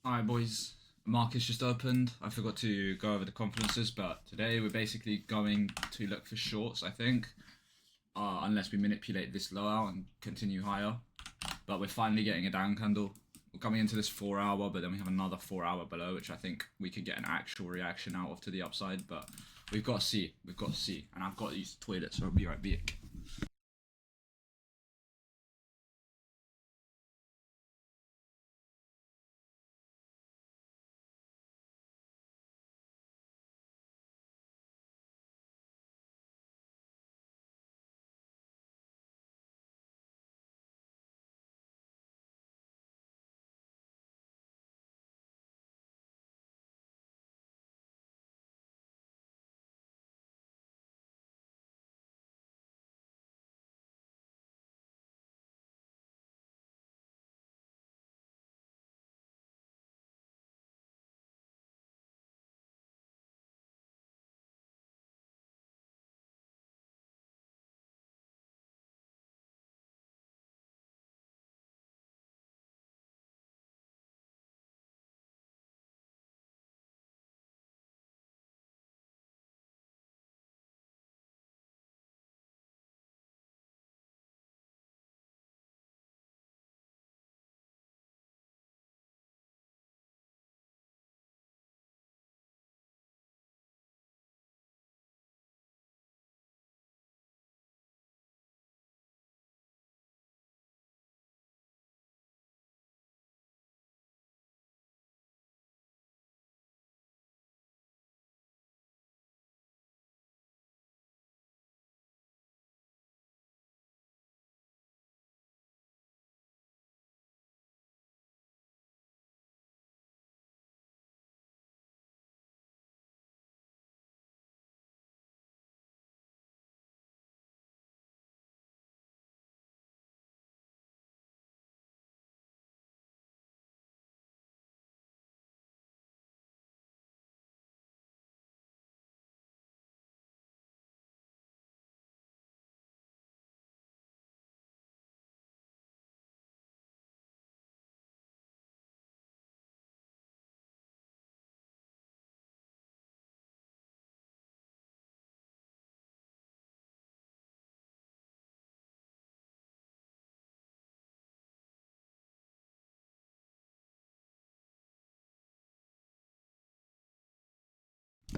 Alright boys, market's just opened. I forgot to go over the confidences, but today we're basically going to look for shorts, I think. Unless we manipulate this low out and continue higher. But we're finally getting a down candle. We're coming into this 4 hour, but then we have another 4 hour below, which I think we could get an actual reaction out of to the upside. But we've got to see. We've got to see. And I've got to use the toilet, so I'll be right back.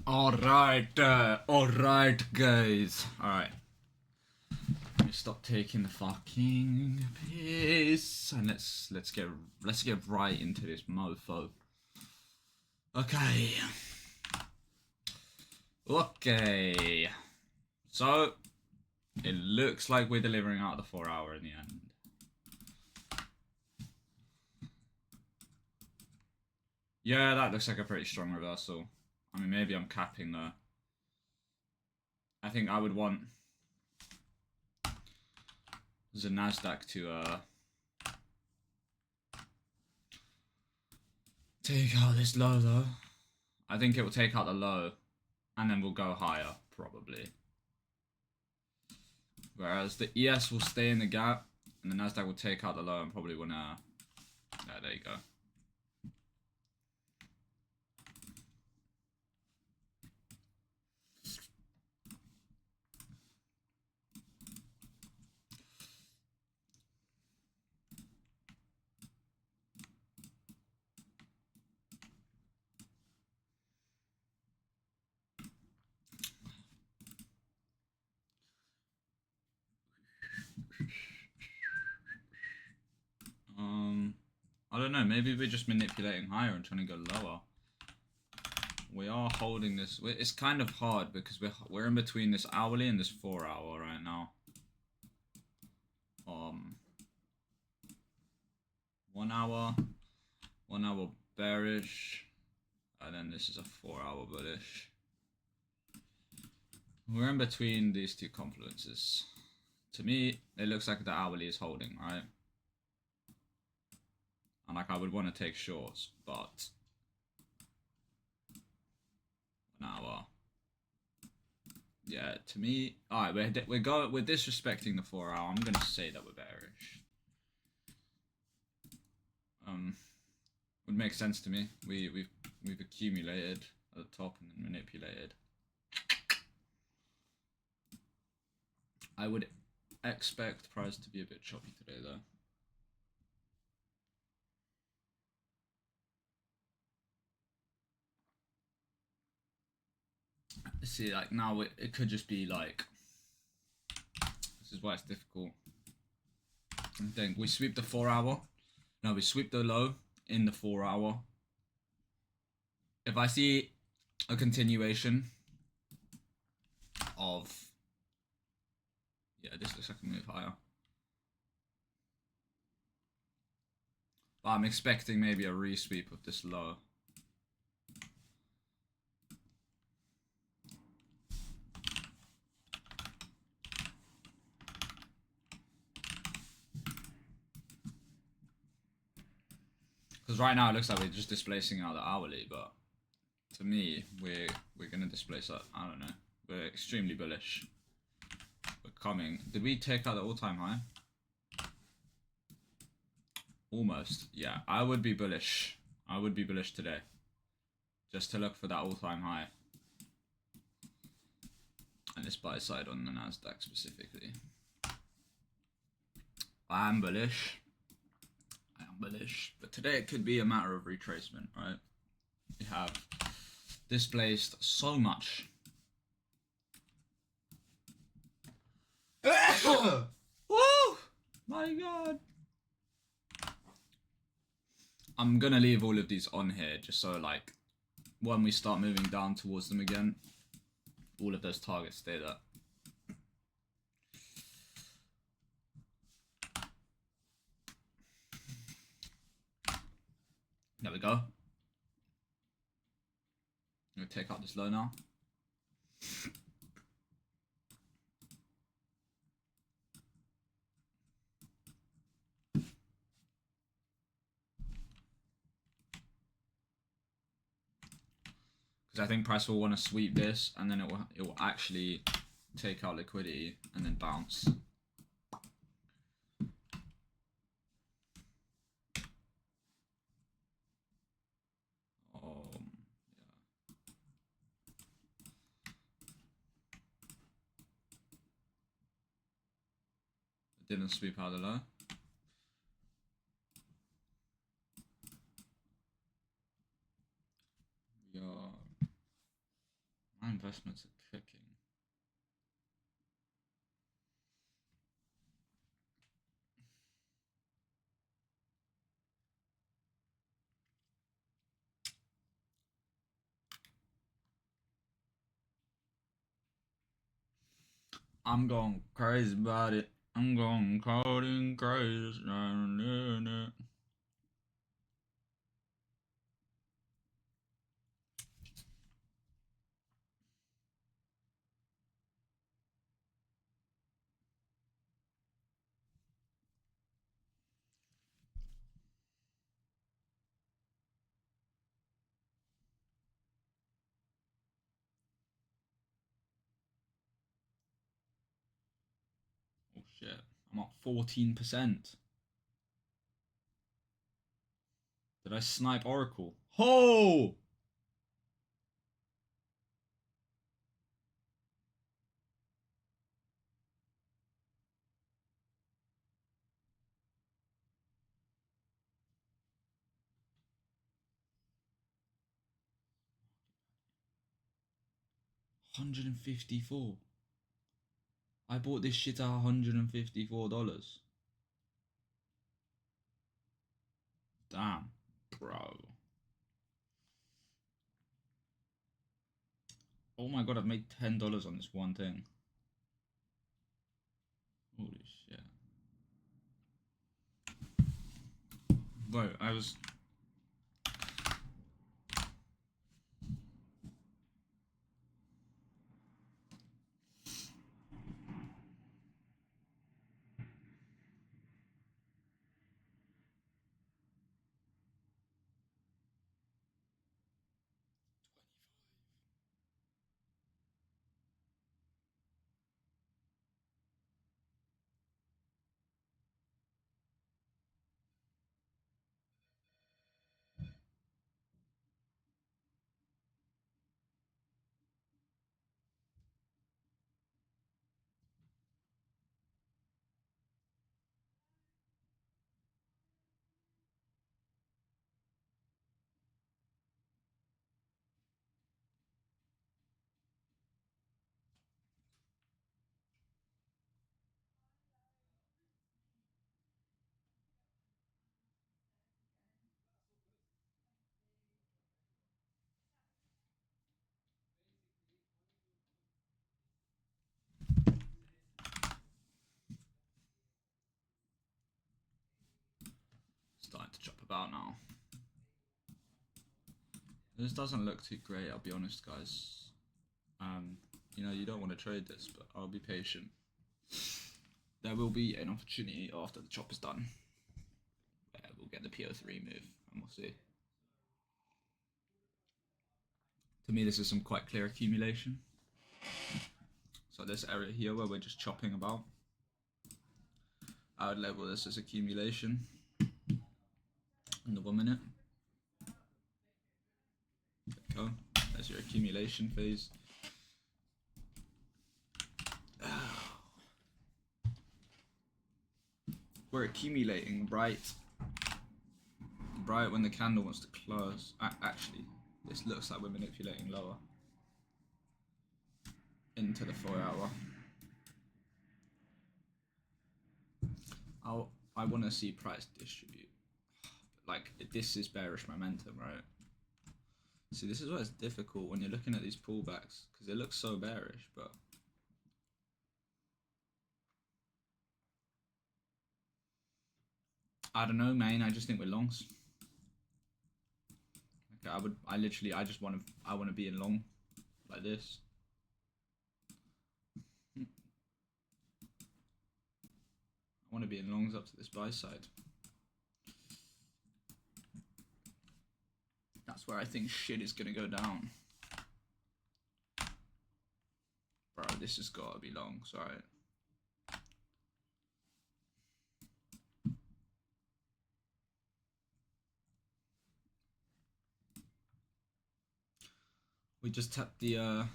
Alright guys. Alright. Let me stop taking the fucking piss and let's get right into this mofo. Okay. So it looks like we're delivering out the 4 hour in the end. Yeah, that looks like a pretty strong reversal. I mean, maybe I'm capping though. I think I would want the Nasdaq to take out this low though. I think it will take out the low and then we'll go higher probably. Whereas the ES will stay in the gap and the Nasdaq will take out the low and probably wanna. Yeah, there you go. I don't know, maybe we're just manipulating higher and trying to go lower. We are holding this. It's kind of hard because we're in between this hourly and this 4 hour right now. 1 hour, 1 hour bearish, and then this is a 4 hour bullish. We're in between these two confluences. To me, it looks like the hourly is holding, right? And like I would want to take shorts, but 1 hour. Yeah, to me, alright, we're disrespecting the 4 hour. I'm gonna say that we're bearish. Would make sense to me. We've accumulated at the top and then manipulated. I would expect price to be a bit choppy today though. See, like now it could just be like, this is why it's difficult. I think we sweep the 4 hour. No, we sweep the low in the 4 hour. If I see a continuation of, yeah, this looks like a move higher. But I'm expecting maybe a resweep of this low. Because right now it looks like we're just displacing out the hourly, but to me, we're gonna displace that. I don't know. We're extremely bullish. We're coming. Did we take out the all-time high? Almost. Yeah, I would be bullish. I would be bullish today. Just to look for that all-time high. And this buy side on the Nasdaq specifically. I am bullish. But today it could be a matter of retracement, right? We have displaced so much. Woo! My god. I'm gonna leave all of these on here just so like when we start moving down towards them again, all of those targets stay there. There we go. I'm gonna take out this low now. Because I think price will want to sweep this and then it will actually take out liquidity and then bounce. Didn't sweep out the low. My investments are cooking. I'm going crazy about it. I'm going cold and crazy. Oh shit. I'm up 14%. Did I snipe Oracle? Oh! $154. I bought this shit at $154. Damn, bro. Oh my god, I've made $10 on this one thing. Holy shit. Bro, I was... about now? This doesn't look too great, I'll be honest, guys. You know, you don't want to trade this, but I'll be patient. There will be an opportunity after the chop is done. We'll get the PO3 move, and we'll see. To me, this is some quite clear accumulation. So this area here where we're just chopping about, I would label this as accumulation in the 1 minute. There we go. There's your accumulation phase. We're accumulating right when the candle wants to close. Actually, this looks like we're manipulating lower into the 4 hour. I want to see price distribute. Like, this is bearish momentum, right? See, this is why it's difficult when you're looking at these pullbacks, because it looks so bearish, but I don't know, man. I just think we're longs. Okay, I want to be in long like this. I want to be in longs up to this buy side. That's where I think shit is gonna go down. Bro, this has gotta be longs, alright. We just tapped the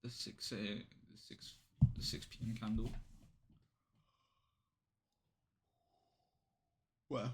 6 p.m. candle. Wow.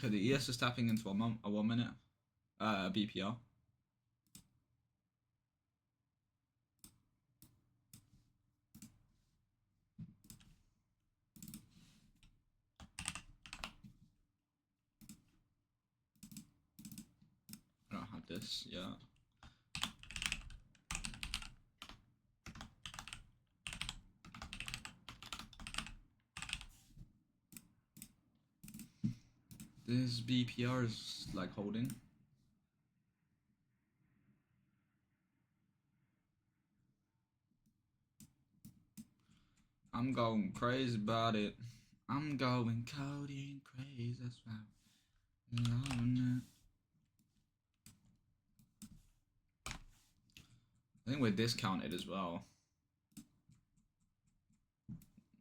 Okay, the ES is tapping into a 1 minute BPR. I don't have this, yeah. This BPR is like holding. I'm going crazy about it. I'm going codeine crazy, that's right. I think we're discounted as well.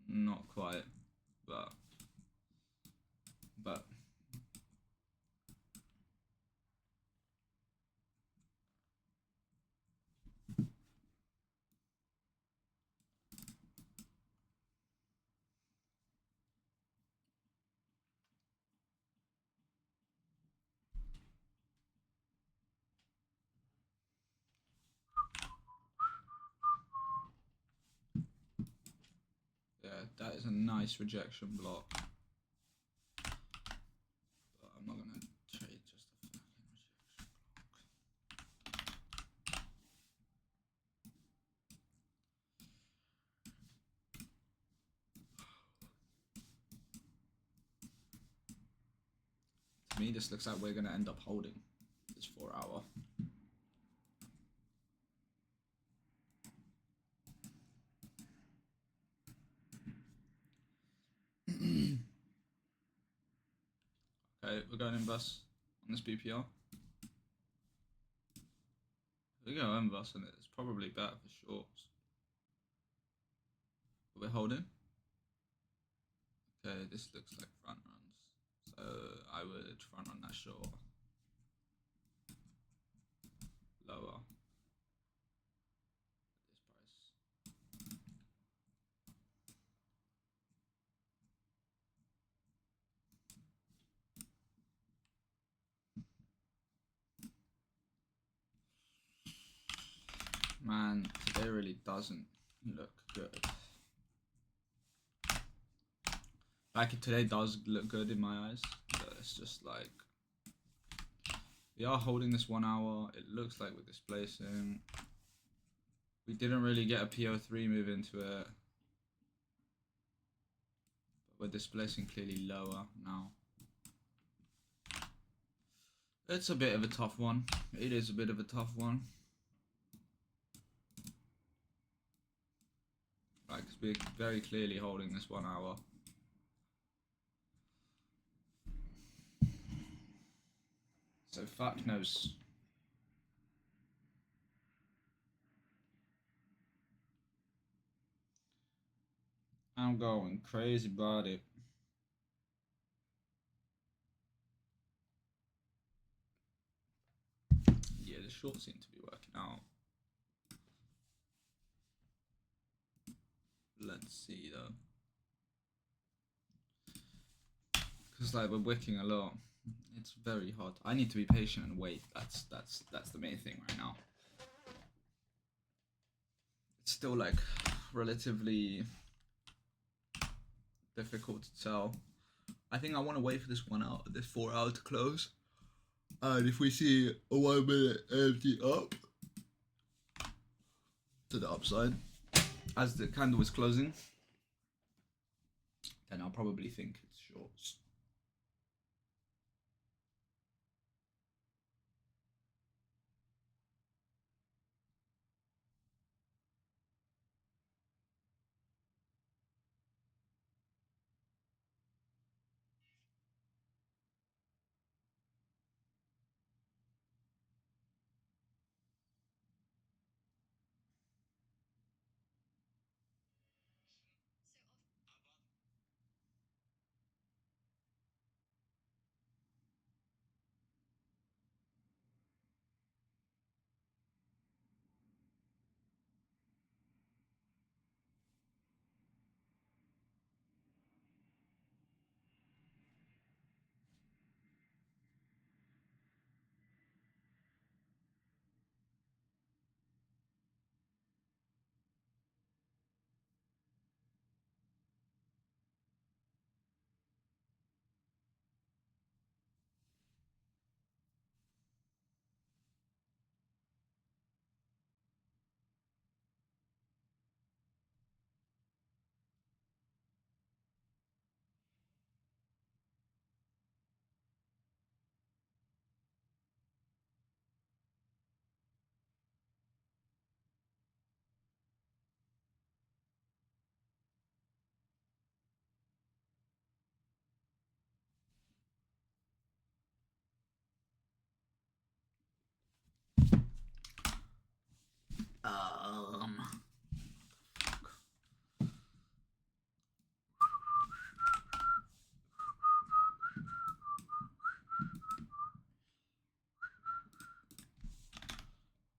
Not quite, but yeah, that is a nice rejection block. But I'm not gonna trade just a fucking rejection block. To me, this looks like we're gonna end up holding this 4 hour. Okay, we're going inverse on this BPR. If we go inverse on it, it's probably better for shorts. But we're holding. Okay, this looks like front runs. So I would front run that short. Lower. This price. Man, today really doesn't look good. Like, today does look good in my eyes, but it's just like, we are holding this 1 hour. It looks like we're displacing. We didn't really get a PO3 move into it, but we're displacing clearly lower now. It's a bit of a tough one. It is a bit of a tough one. Like, 'cause we're very clearly holding this 1 hour. So fuck knows. I'm going crazy about it. Yeah, the shorts seem to be working out. Let's see though. Because like we're wicking a lot. It's very hard. I need to be patient and wait. That's the main thing right now. It's still like relatively difficult to tell. I think I want to wait for this 4 hour to close. And if we see a 1 minute empty up to the upside as the candle is closing, then I'll probably think it's shorts.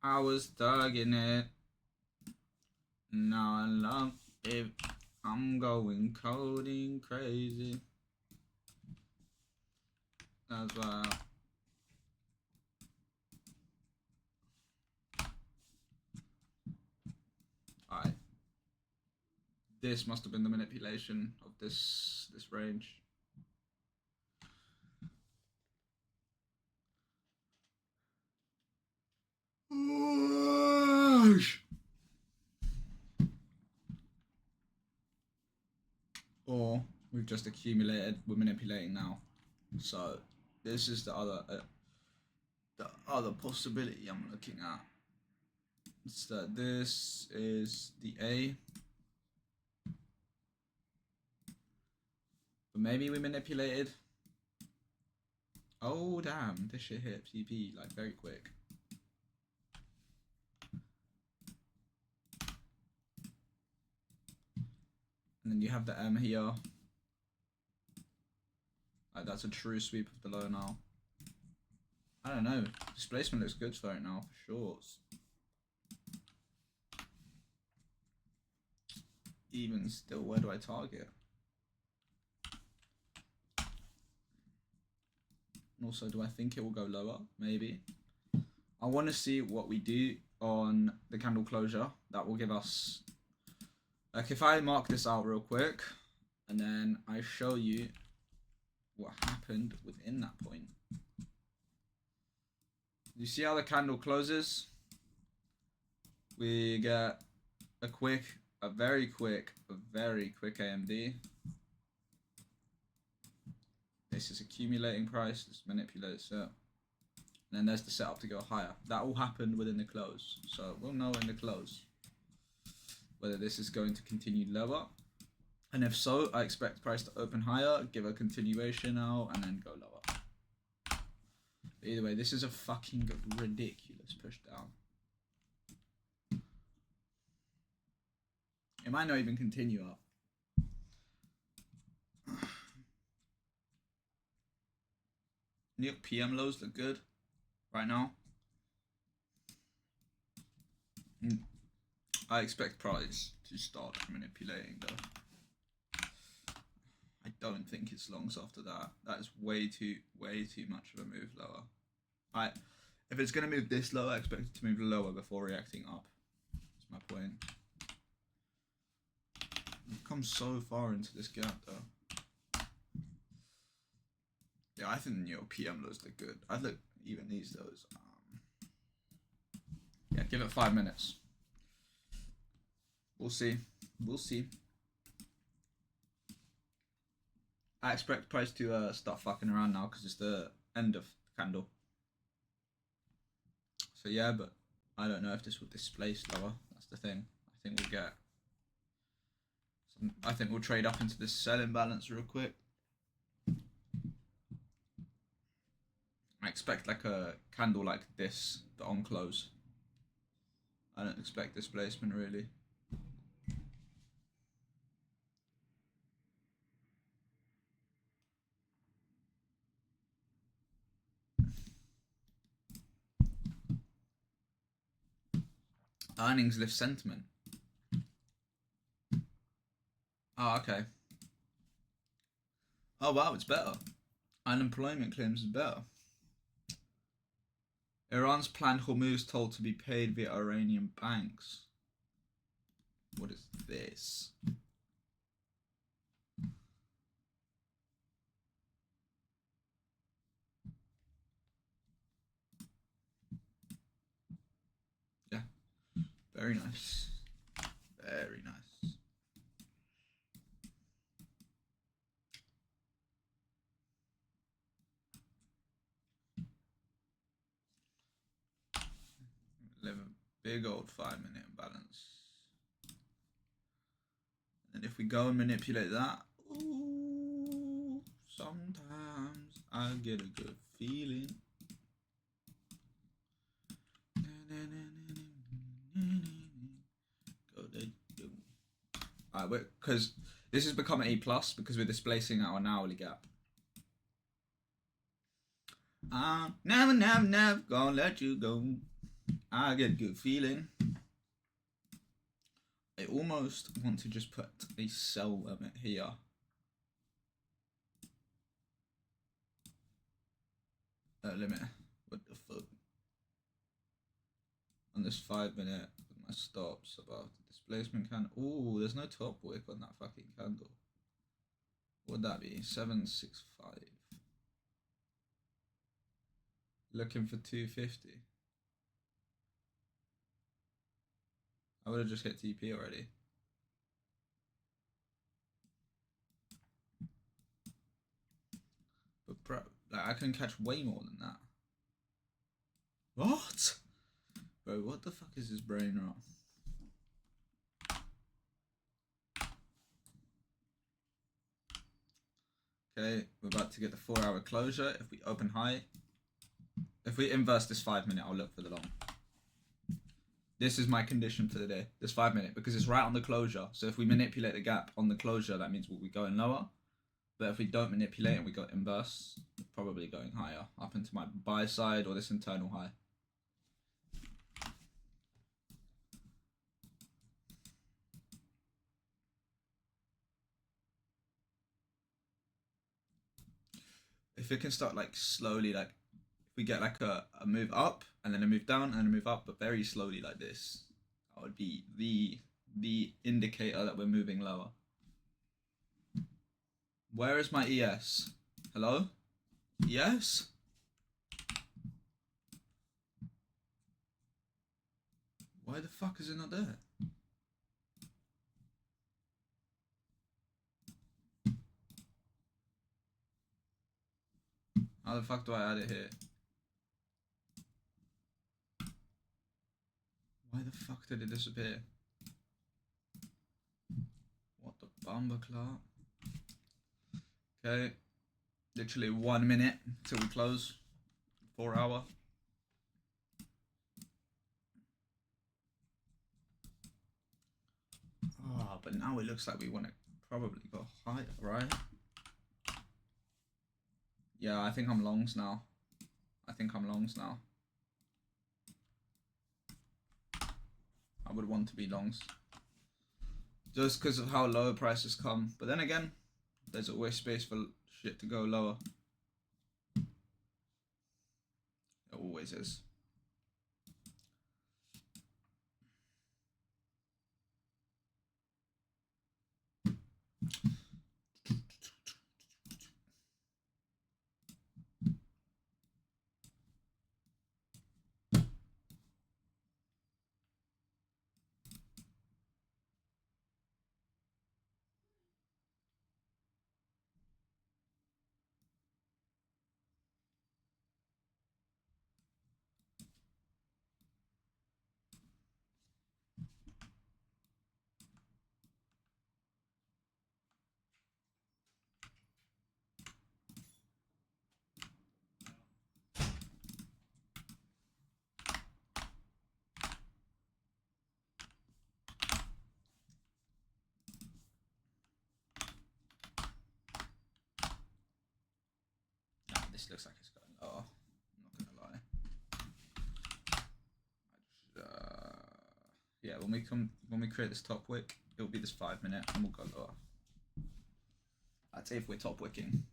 I was thugging it. Now I love it. I'm going coding crazy. That's why. Alright. This must have been the manipulation of this range. Or we've just accumulated. We're manipulating now. So this is the other possibility I'm looking at. It's that this is the A. But maybe we manipulated. Oh damn, this shit hit PP like very quick. And then you have the M here. Like that's a true sweep of the low now. I don't know. Displacement looks good for it now for shorts. Even still, where do I target? And also, do I think it will go lower? Maybe. I want to see what we do on the candle closure. That will give us, like, if I mark this out real quick and then I show you what happened within that point. You see how the candle closes? We get a very quick AMD. This is accumulating price. This manipulates it. And then there's the setup to go higher. That all happened within the close. So we'll know in the close whether this is going to continue lower. And if so, I expect price to open higher, give a continuation now, and then go lower. But either way, this is a fucking ridiculous push down. It might not even continue up. New York PM lows look good right now. I expect price to start manipulating though. I don't think it's longs after that. That is way too much of a move lower. If it's gonna move this low, I expect it to move lower before reacting up. That's my point. We've come so far into this gap though. Yeah, I think the New York PM lows look good. I look even these lows. Yeah, give it 5 minutes. We'll see. We'll see. I expect price to start fucking around now because it's the end of the candle. So yeah, but I don't know if this will displace lower. That's the thing. I think we'll get. I think we'll trade up into this sell imbalance real quick. I expect like a candle like this, the on close. I don't expect displacement really. Earnings lift sentiment. Oh, okay. Oh wow, it's better. Unemployment claims is better. Iran's planned Hormuz toll to be paid via Iranian banks. What is this? Yeah, very nice. Very nice. Live a big old 5 minute imbalance. And if we go and manipulate that, ooh, sometimes I get a good feeling. Alright, because this has become an A plus because we're displacing our hourly gap. I'm never gonna let you go. I get a good feeling. I almost want to just put a sell limit here. Limit. What the fuck? On this 5 minute with my stops above the displacement candle. Ooh, there's no top wick on that fucking candle. What would that be? 765. Looking for 250. I would have just hit TP already. But bro, like, I can catch way more than that. What? Bro, what the fuck is his brain wrong? Okay, we're about to get the 4 hour closure. If we open high, if we inverse this 5 minute, I'll look for the long. This is my condition for the day, this 5 minute, because it's right on the closure. So if we manipulate the gap on the closure, that means we'll be going lower. But if we don't manipulate and we go inverse, we're probably going higher, up into my buy side or this internal high. If it can start like slowly, like if we get like a move up and then a move down and a move up, but very slowly like this. That would be the indicator that we're moving lower. Where is my ES? Hello? ES? Why the fuck is it not there? How the fuck do I add it here? Why the fuck did it disappear? What the bumper clock? Okay. Literally 1 minute till we close. 4 hour. Oh, but now it looks like we want to probably go higher, right? Yeah, I think I'm longs now. I would want to be longs. Just because of how lower prices come. But then again, there's always space for shit to go lower. It always is. This looks like it's going lower. I'm not gonna lie. Yeah, when we create this top wick, it'll be this 5 minute, and we'll go lower. I'd say if we're top wicking.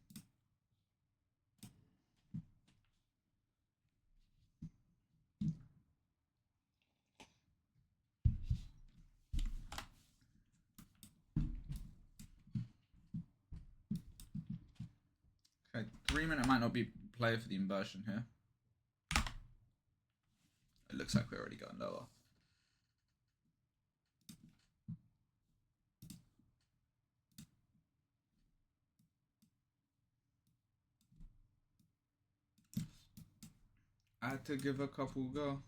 Okay, 3 minute might not be play for the inversion here. It looks like we're already going lower. I had to give a couple go.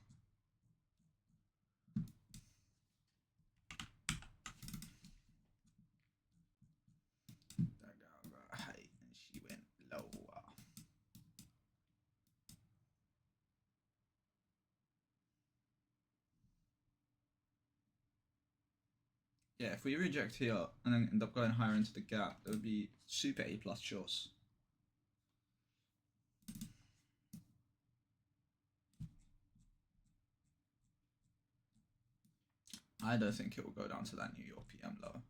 That girl got height and she went lower. Yeah, if we reject here and then end up going higher into the gap, that would be super A plus shorts. I don't think it will go down to that New York PM low.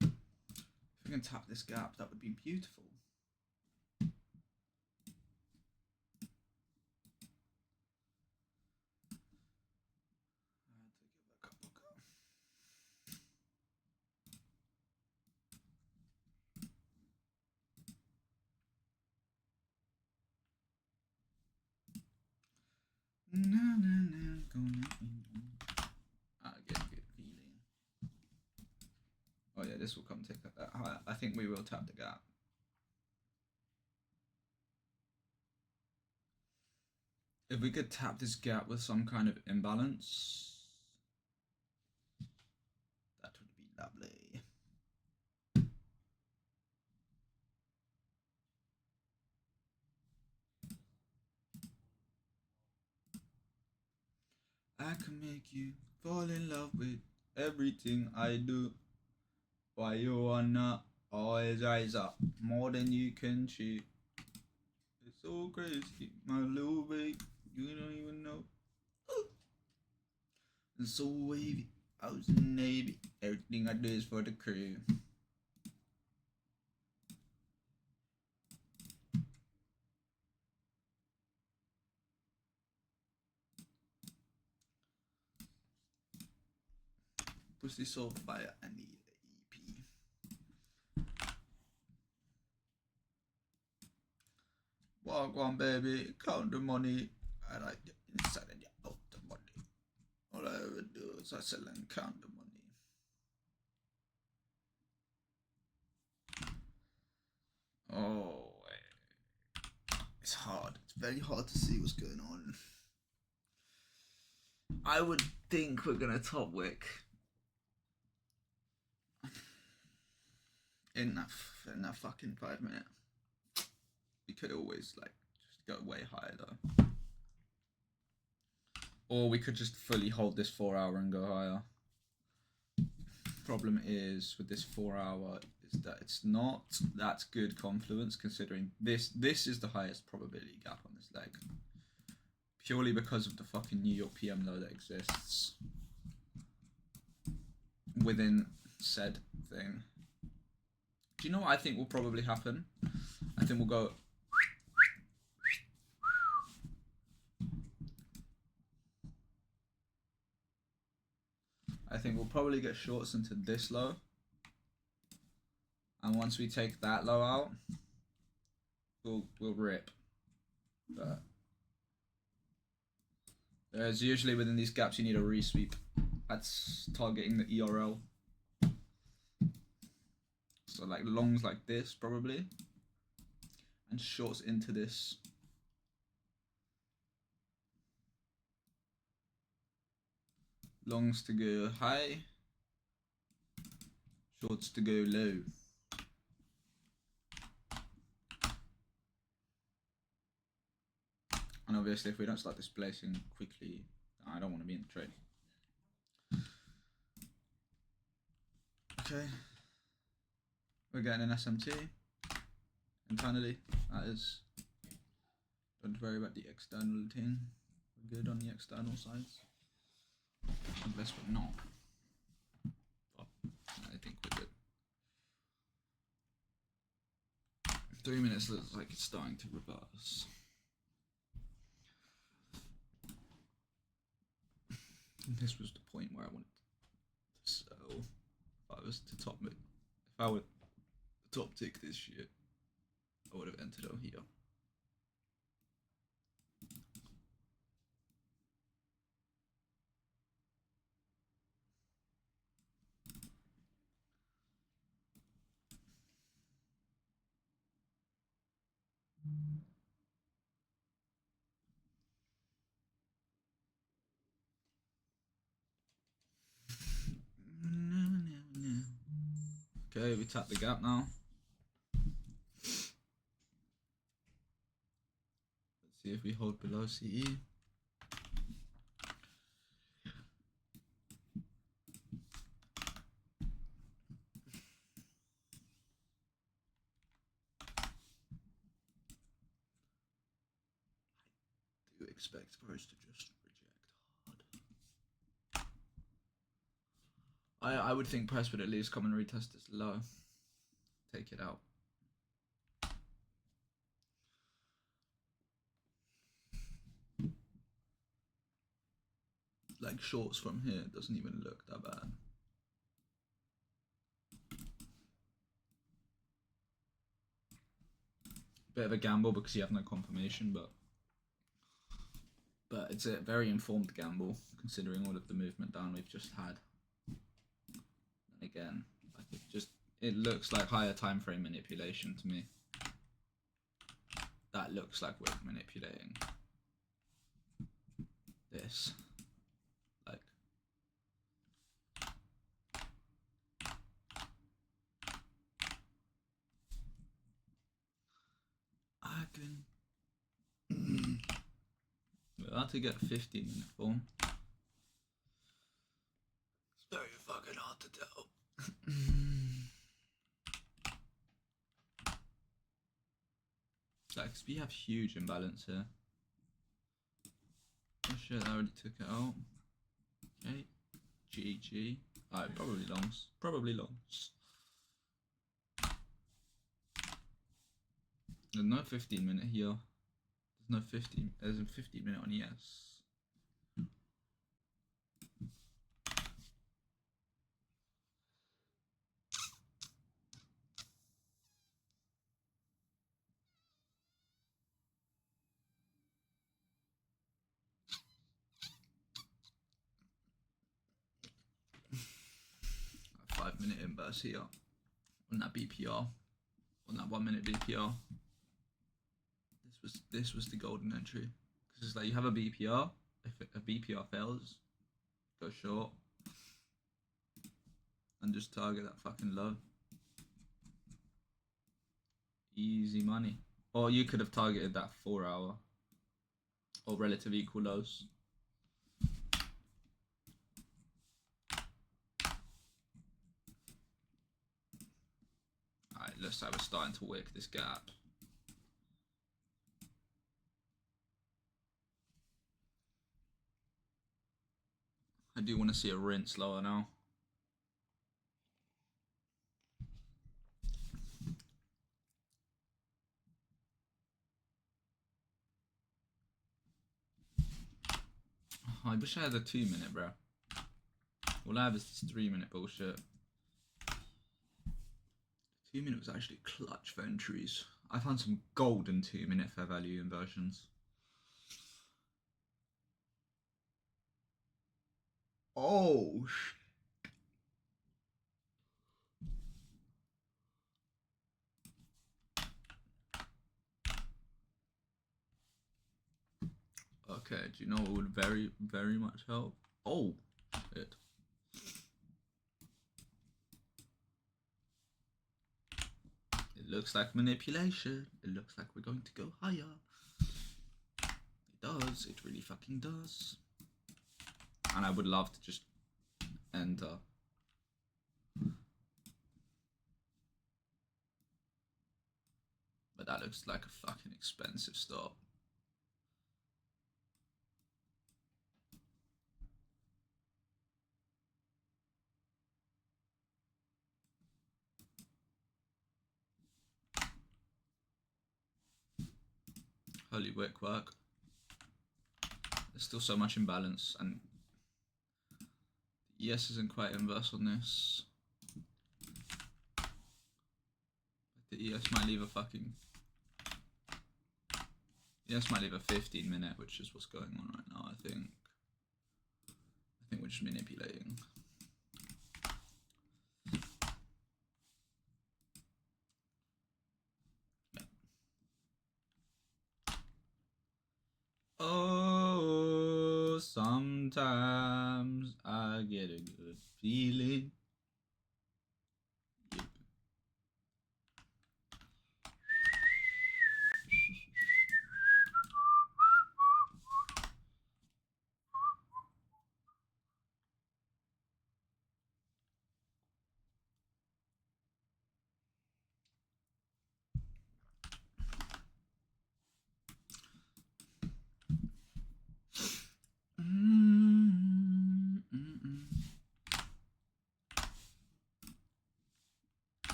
If we can tap this gap, that would be beautiful. I get a good feeling. Oh yeah, this will come take that higher. I think we will tap the gap. If we could tap this gap with some kind of imbalance, that would be lovely. I can make you fall in love with everything I do. Why you wanna always rise up more than you can chew? It's so crazy, my little babe. You don't even know. And so wavy, I was in the Navy. Everything I do is for the crew. Pussy so fire, I need an EP. Walk on, baby, count the money. I like the inside and the out the money. All I ever do is hustle and count the money. Oh, it's hard. It's very hard to see what's going on. I would think we're gonna top wick in that fucking 5 minute. We could always like just go way higher though, or we could just fully hold this 4 hour and go higher. Problem is with this 4 hour is that it's not that good confluence, considering this is the highest probability gap on this leg, purely because of the fucking New York PM low that exists within said thing. Do you know what I think will probably happen? I think we'll go I think we'll probably get shorts into this low, and once we take that low out, we'll rip. But there's usually within these gaps you need a resweep. That's targeting the ERL. So like longs like this probably, and shorts into this. Longs to go high, shorts to go low. And obviously if we don't start displacing quickly, I don't want to be in the trade. Okay. We're getting an SMT internally, that is. Don't worry about the external thing. We're good on the external sides. Unless we're not. But I think we're good. 3 minutes looks like it's starting to reverse. This was the point where I wanted to sell. If I was to top it, if I would top tick this shit, I would have entered on here. Okay, we tap the gap now. Let's see if we hold below CE. I do expect price to just reject hard. I would think price would at least come and retest this low. Take it out. Like shorts from here, it doesn't even look that bad. Bit of a gamble because you have no confirmation, but it's a very informed gamble considering all of the movement down we've just had. And again, like it looks like higher time frame manipulation to me. That looks like we're manipulating this. Like I can we're about to get 15-minute form. It's very fucking hard to tell. Like, we have huge imbalance here. Oh shit, I already took it out. Okay, GG. Alright, probably longs. Probably longs. There's no 15-minute here. There's no 15. There's a 15-minute on ES. A 5-minute inverse here on that BPR, on that 1-minute BPR. This was the golden entry, because it's like you have a BPR. If a BPR fails, go short and just target that fucking low. Easy money. Or you could have targeted that 4-hour or relative equal lows. Alright, looks like we're starting to wick this gap. I do want to see a rinse lower now. I wish I had a 2-minute, bro. All I have is this 3-minute bullshit. 2-minute was actually clutch for entries. I found some golden 2-minute fair value inversions. Oh, okay, do you know what would very, very much help? Oh, shit. It looks like manipulation. It looks like we're going to go higher. It does. It really fucking does. And I would love to just enter. But that looks like a fucking expensive stop. Holy wick work. There's still so much imbalance, and ES isn't quite inverse on this. The ES might leave a fucking... ES might leave a 15-minute, which is what's going on right now, I think. I think we're just manipulating. Oh, sometimes I get a good feeling. Yep.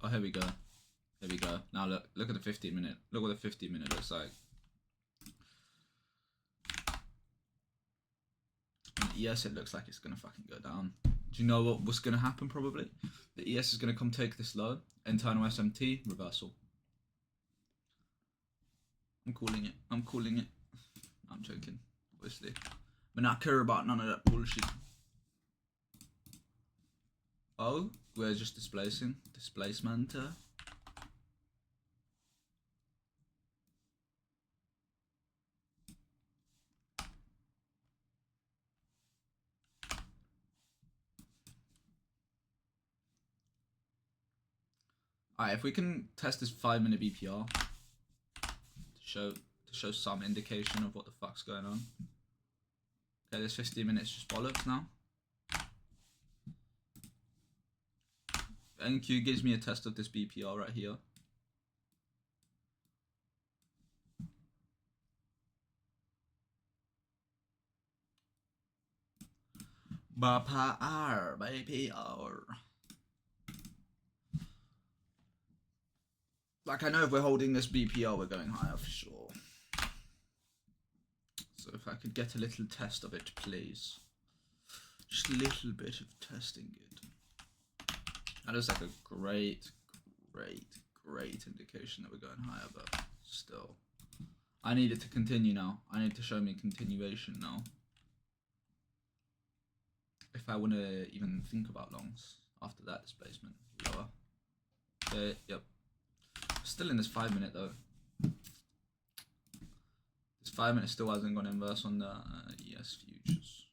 Oh, here we go. Here we go. Now look at the 15-minute. Look what the 15-minute looks like. And ES, it looks like it's gonna fucking go down. Do you know what's gonna happen? Probably the ES is gonna come take this low. Internal SMT reversal. I'm calling it. I'm calling it. I'm joking. Obviously, but not care about none of that bullshit. Oh, we're just displacing. Displacement. Alright, if we can test this 5-minute BPR to show some indication of what the fuck's going on. Okay, this 15 minutes just bollocks now. NQ gives me a test of this BPR right here. BPR. Like, I know if we're holding this BPR, we're going higher for sure. So if I could get a little test of it, please. Just a little bit of testing it. That is like a great indication that we're going higher, but still. I need it to continue now. I need to show me continuation now. If I want to even think about longs after that displacement. Lower. Okay, yep. Still in this 5 minute though. This 5 minute still hasn't gone inverse on the ES futures.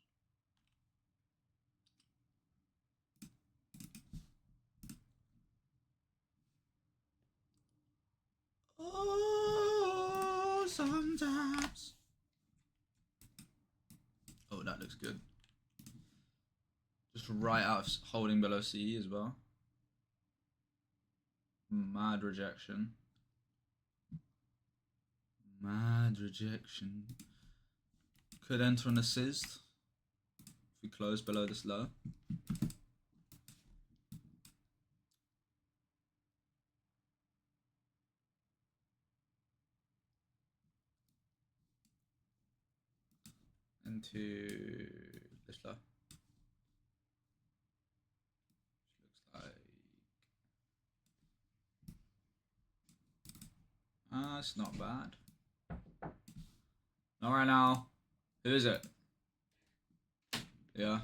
Oh, sometimes. Oh, that looks good. Just right out of holding below CE as well. Mad rejection. Mad rejection. Could enter an assist if we close below this low. Into this low. Looks like it's not bad. Not right now. Who is it? Yeah.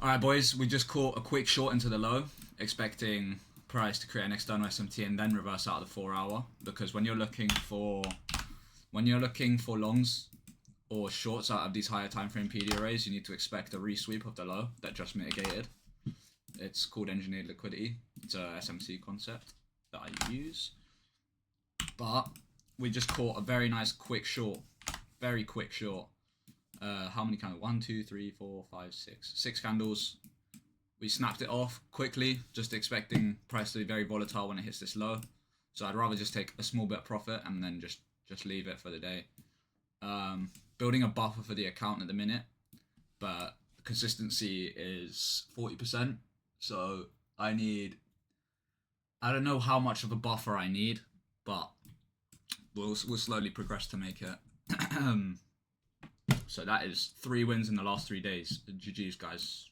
Alright boys, we just caught a quick short into the low, expecting price to create an external SMT and then reverse out of the 4 hour, because when you're looking for longs or shorts out of these higher time frame PD arrays, you need to expect a resweep of the low that just mitigated. It's called engineered liquidity. It's a SMC concept that I use. But we just caught a very nice quick short. Very quick short. How many candles? 1, 2, 3, 4, 5, 6. 6 candles. We snapped it off quickly, just expecting price to be very volatile when it hits this low. So I'd rather just take a small bit of profit and then just leave it for the day. Building a buffer for the account at the minute, but consistency is 40%. So I don't know how much of a buffer I need, but we'll slowly progress to make it. So that is 3 wins in the last 3 days. GG's, guys.